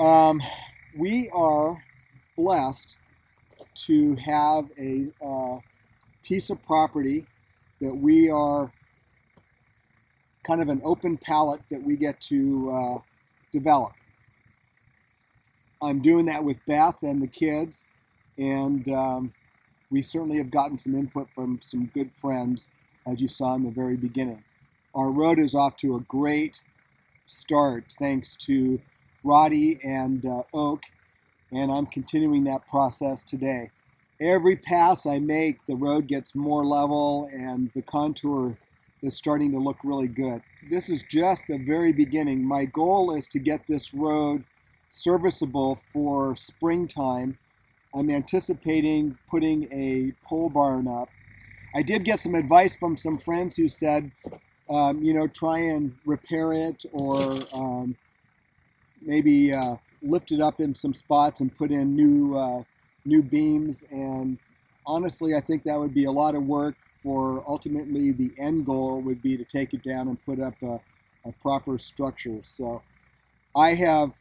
Um, we are blessed to have a piece of property that we are kind of an open palette that we get to develop. I'm doing that with Beth and the kids, and we certainly have gotten some input from some good friends, as you saw in the very beginning. Our road is off to a great start thanks to Roddy and Oak, and I'm continuing that process today. Every pass I make, the road gets more level and the contour is starting to look really good. This is just the very beginning. My goal is to get this road serviceable for springtime. I'm anticipating putting a pole barn up. I did get some advice from some friends who said, try and repair it or maybe lift it up in some spots and put in new beams. And honestly, I think that would be a lot of work for ultimately the end goal would be to take it down and put up a proper structure. So I have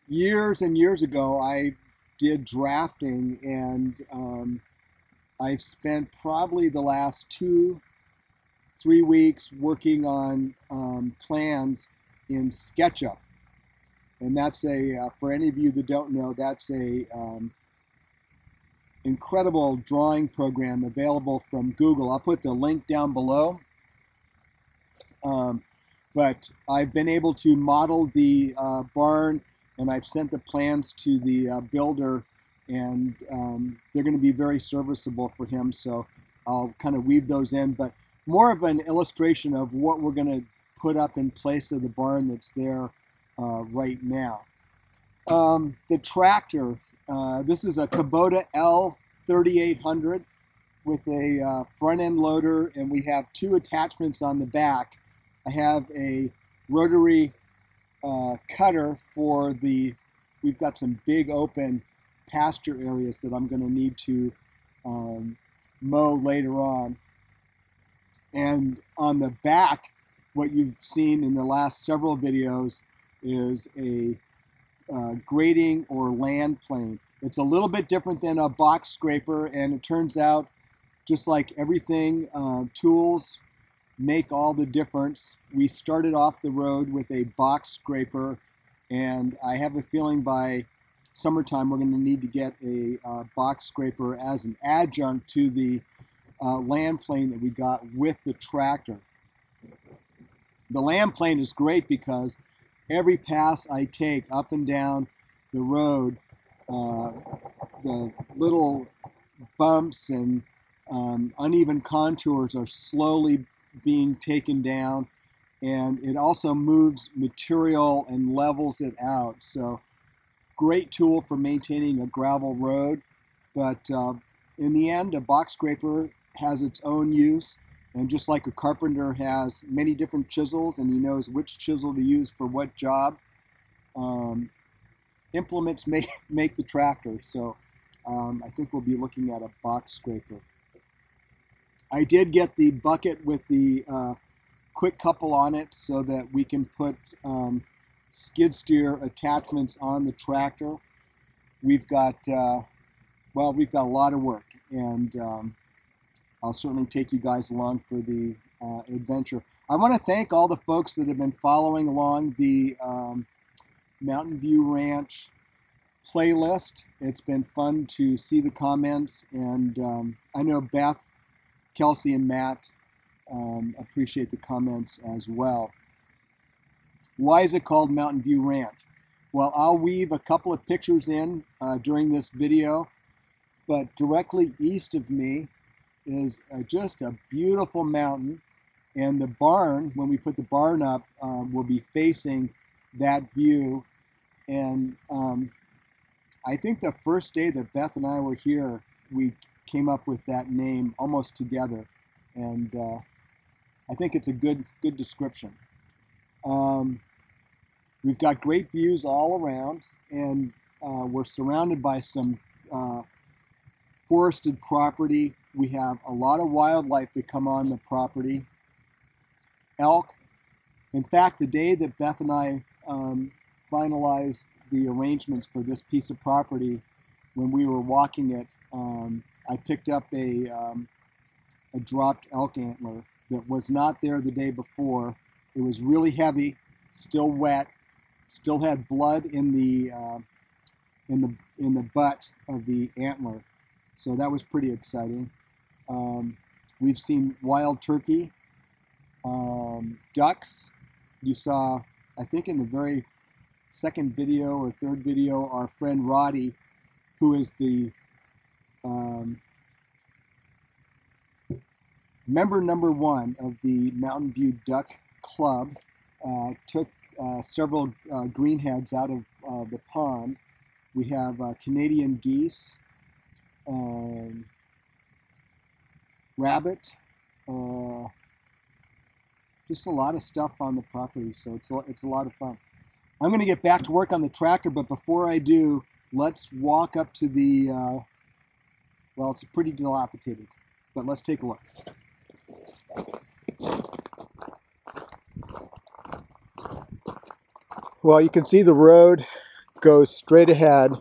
years and years ago, I did drafting, and I've spent probably the last 2-3 weeks working on plans in SketchUp. And that's for any of you that don't know, that's a incredible drawing program available from Google. I'll put the link down below. But I've been able to model the barn, and I've sent the plans to the builder, and they're going to be very serviceable for him. So I'll kind of weave those in, but more of an illustration of what we're going to put up in place of the barn that's there right now. The tractor, this is a Kubota L3800 with a front end loader, and we have 2 attachments on the back. I have a rotary cutter for we've got some big open pasture areas that I'm going to need to mow later on. And on the back, what you've seen in the last several videos is a grading or land plane. It's a little bit different than a box scraper, and it turns out, just like everything, tools make all the difference. We started off the road with a box scraper, and I have a feeling by summertime we're going to need to get a box scraper as an adjunct to the land plane that we got with the tractor. The land plane is great because every pass I take up and down the road, the little bumps and uneven contours are slowly being taken down, and it also moves material and levels it out. So great tool for maintaining a gravel road, but in the end, a box scraper has its own use, and just like a carpenter has many different chisels and he knows which chisel to use for what job, implements make the tractor. So I think we'll be looking at a box scraper. I did get the bucket with the quick couple on it so that we can put skid steer attachments on the tractor. We've got a lot of work, and I'll certainly take you guys along for the adventure. I want to thank all the folks that have been following along the Mountain View Ranch playlist. It's been fun to see the comments, and I know Beth, Kelsey, and Matt appreciate the comments as well. Why is it called Mountain View Ranch? Well, I'll weave a couple of pictures in during this video, but directly east of me is just a beautiful mountain, and the barn, when we put the barn up, will be facing that view. And I think the first day that Beth and I were here, we came up with that name almost together, and I think it's a good description. We've got great views all around, and we're surrounded by some forested property. We have a lot of wildlife that come on the property. Elk. In fact, the day that Beth and I finalized the arrangements for this piece of property, when we were walking it, I picked up a dropped elk antler that was not there the day before. It was really heavy, still wet, still had blood in the butt of the antler. So that was pretty exciting. We've seen wild turkey, ducks. You saw, I think in the very second video or third video, our friend Roddy, who is the member number 1 of the Mountain View Duck Club, took several greenheads out of the pond. We have Canadian geese, rabbit, just a lot of stuff on the property, so it's a lot of fun. I'm going to get back to work on the tractor, but before I do, let's walk up to the, well, it's pretty dilapidated, but let's take a look. Well, you can see the road goes straight ahead.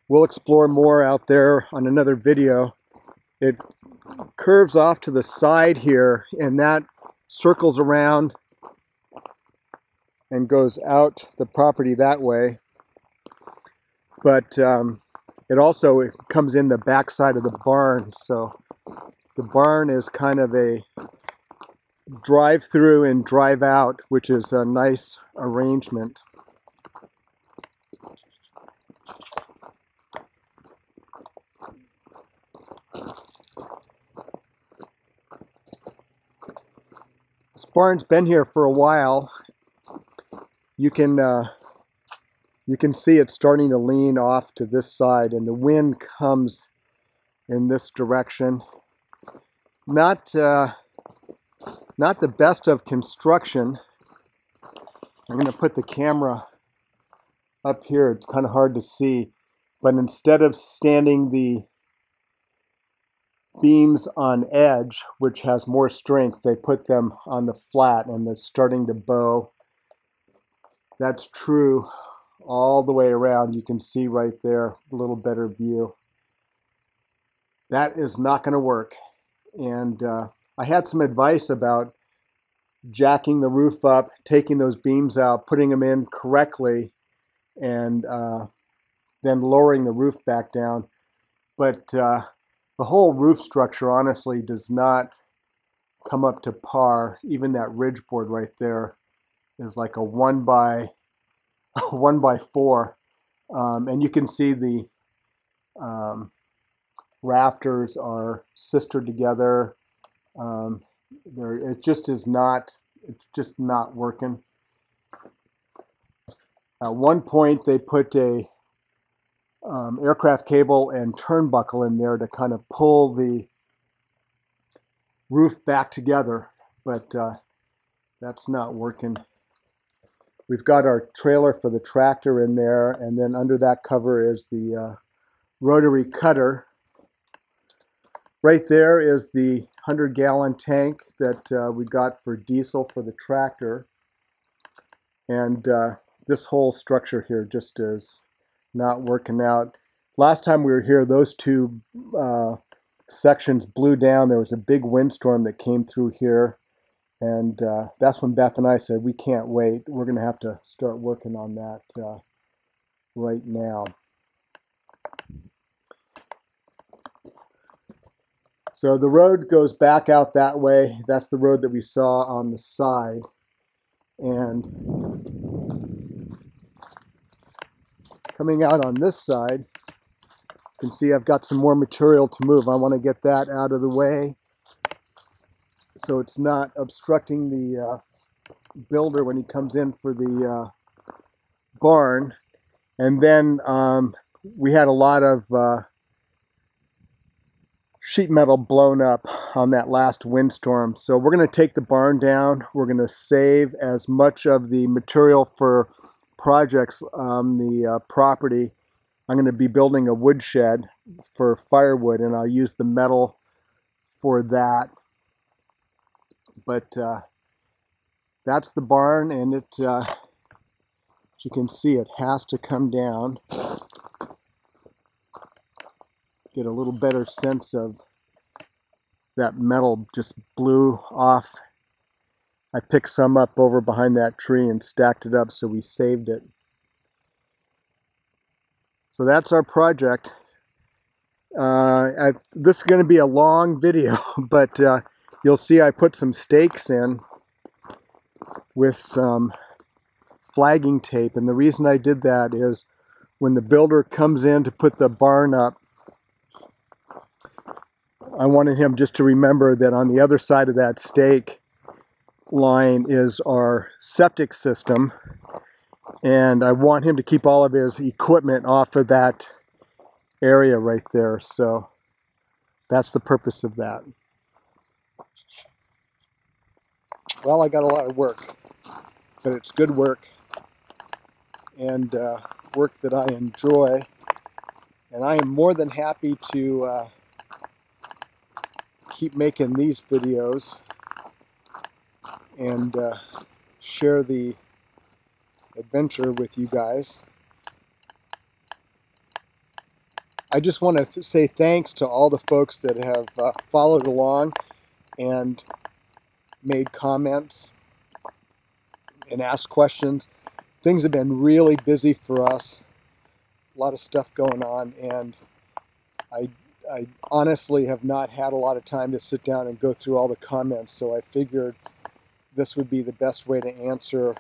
We'll explore more out there on another video. It curves off to the side here, and that circles around and goes out the property that way. But it also comes in the back side of the barn, so the barn is kind of a drive through and drive out, which is a nice arrangement. This barn's been here for a while. You can see it starting to lean off to this side, and the wind comes in this direction. Not the best of construction. I'm going to put the camera up here. It's kind of hard to see, but instead of standing the beams on edge, which has more strength, they put them on the flat, and they're starting to bow. That's true all the way around. You can see right there a little better view. That is not going to work. And I had some advice about jacking the roof up, taking those beams out, putting them in correctly, and then lowering the roof back down. But the whole roof structure honestly does not come up to par. Even that ridge board right there is like a 1 by 4, and you can see the rafters are sistered together. It just is not. It's just not working. At one point, they put a aircraft cable and turnbuckle in there to kind of pull the roof back together, but that's not working. We've got our trailer for the tractor in there, and then under that cover is the rotary cutter. Right there is the 100-gallon tank that we got for diesel for the tractor. And this whole structure here just is not working out. Last time we were here, those two sections blew down. There was a big windstorm that came through here. And that's when Beth and I said, we can't wait. We're going to have to start working on that right now. So the road goes back out that way. That's the road that we saw on the side. And coming out on this side, you can see I've got some more material to move. I want to get that out of the way so it's not obstructing the builder when he comes in for the barn. And then we had a lot of sheet metal blown up on that last windstorm. So we're going to take the barn down. We're going to save as much of the material for projects on the property. I'm going to be building a woodshed for firewood, and I'll use the metal for that. But that's the barn, and it As you can see, it has to come down. Get a little better sense of that metal just blew off. I picked some up over behind that tree and stacked it up so we saved it. So that's our project. This is going to be a long video, but you'll see I put some stakes in with some flagging tape, and the reason I did that is when the builder comes in to put the barn up, I wanted him just to remember that on the other side of that stake line is our septic system, and I want him to keep all of his equipment off of that area right there. So that's the purpose of that. Well, I got a lot of work, but it's good work and work that I enjoy, and I am more than happy to keep making these videos and share the adventure with you guys. I just want to say thanks to all the folks that have followed along and made comments and asked questions. Things have been really busy for us, a lot of stuff going on, and I honestly have not had a lot of time to sit down and go through all the comments, so I figured this would be the best way to answer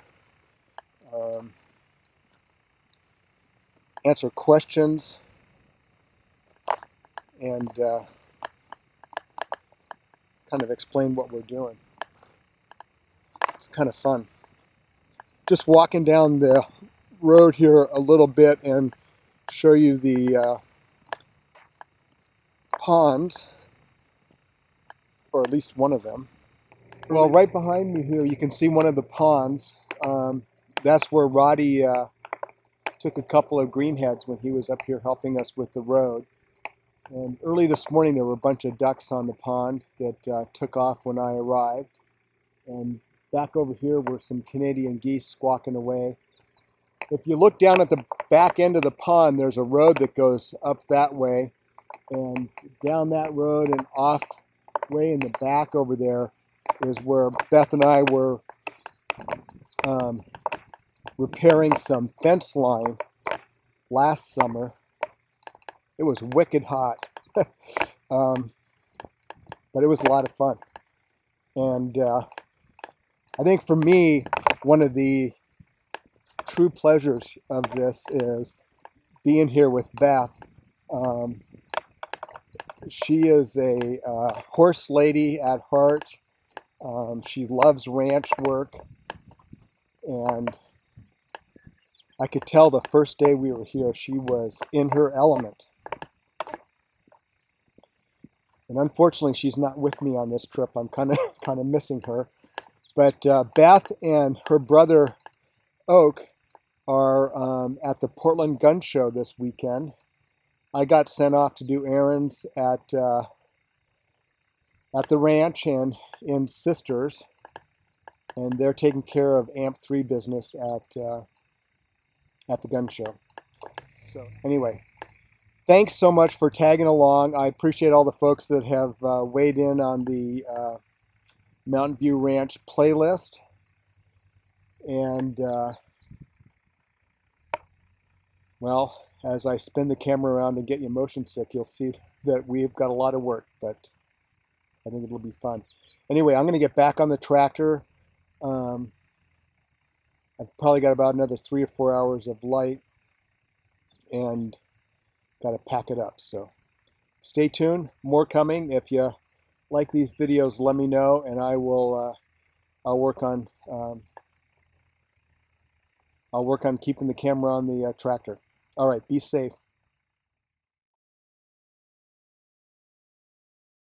questions and kind of explain what we're doing. It's kind of fun. Just walking down the road here a little bit and show you the ponds, or at least one of them. Well, right behind me here you can see one of the ponds. That's where Roddy took a couple of greenheads when he was up here helping us with the road. And early this morning there were a bunch of ducks on the pond that took off when I arrived. And back over here were some Canadian geese squawking away. If you look down at the back end of the pond, there's a road that goes up that way. And down that road and off way in the back over there is where Beth and I were repairing some fence line last summer. It was wicked hot, but it was a lot of fun. And I think for me, one of the true pleasures of this is being here with Beth. She is a horse lady at heart. She loves ranch work, and I could tell the first day we were here she was in her element. And unfortunately, she's not with me on this trip. I'm kind of missing her. But Beth and her brother Oak are at the Portland Gun Show this weekend. I got sent off to do errands at the ranch and in Sisters, and they're taking care of AMP3 business at the gun show. So anyway, thanks so much for tagging along. I appreciate all the folks that have weighed in on the Mountain View Ranch playlist. And well, as I spin the camera around and get you motion sick, you'll see that we've got a lot of work, but I think it'll be fun. Anyway, I'm going to get back on the tractor. I've probably got about another 3 or 4 hours of light and got to pack it up. So stay tuned, more coming. If you like these videos, let me know, and I will I'll work on keeping the camera on the tractor. All right, be safe.